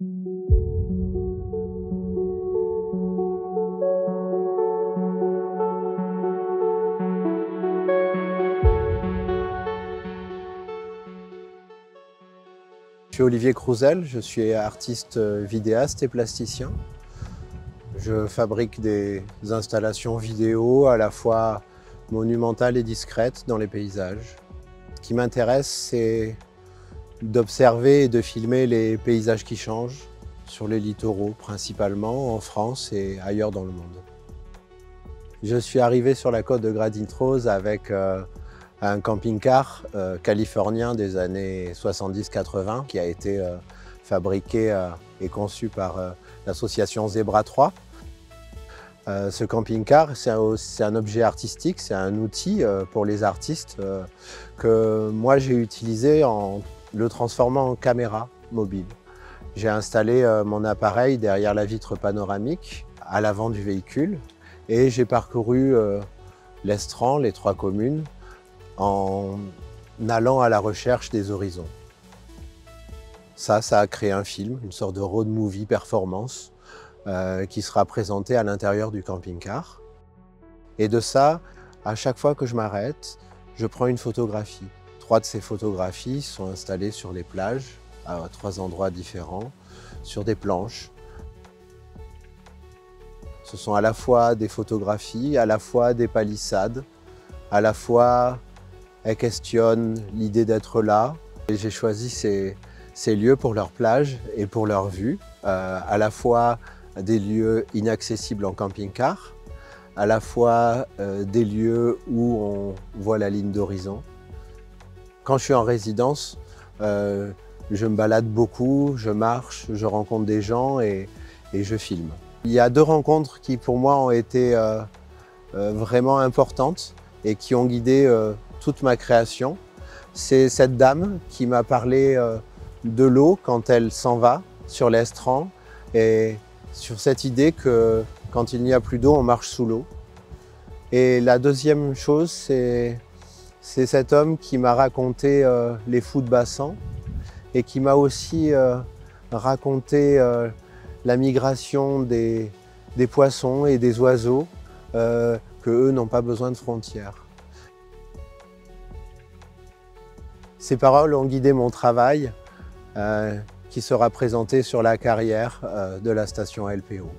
Je suis Olivier Crouzel, je suis artiste vidéaste et plasticien. Je fabrique des installations vidéo à la fois monumentales et discrètes dans les paysages. Ce qui m'intéresse, c'est d'observer et de filmer les paysages qui changent, sur les littoraux principalement, en France et ailleurs dans le monde. Je suis arrivé sur la côte de Gradintrose avec un camping-car californien des années 70-80 qui a été fabriqué et conçu par l'association Zebra 3. Ce camping-car, c'est un objet artistique, c'est un outil pour les artistes que moi j'ai utilisé en le transformant en caméra mobile. J'ai installé mon appareil derrière la vitre panoramique à l'avant du véhicule et j'ai parcouru l'Estran, les 3 communes, en allant à la recherche des horizons. Ça a créé un film, une sorte de road movie performance qui sera présenté à l'intérieur du camping-car. Et de ça, à chaque fois que je m'arrête, je prends une photographie. 3 de ces photographies sont installées sur les plages, à 3 endroits différents, sur des planches. Ce sont à la fois des photographies, à la fois des palissades, à la fois elles questionnent l'idée d'être là. J'ai choisi ces lieux pour leur plage et pour leur vue, à la fois des lieux inaccessibles en camping-car, à la fois des lieux où on voit la ligne d'horizon. Quand je suis en résidence, je me balade beaucoup, je marche, je rencontre des gens et je filme. Il y a 2 rencontres qui pour moi ont été vraiment importantes et qui ont guidé toute ma création. C'est cette dame qui m'a parlé de l'eau quand elle s'en va sur l'estran et sur cette idée que quand il n'y a plus d'eau, on marche sous l'eau. Et la deuxième chose, c'est cet homme qui m'a raconté les fous de Bassan et qui m'a aussi raconté la migration des poissons et des oiseaux, qu'eux n'ont pas besoin de frontières. Ces paroles ont guidé mon travail qui sera présenté sur la carrière de la station LPO.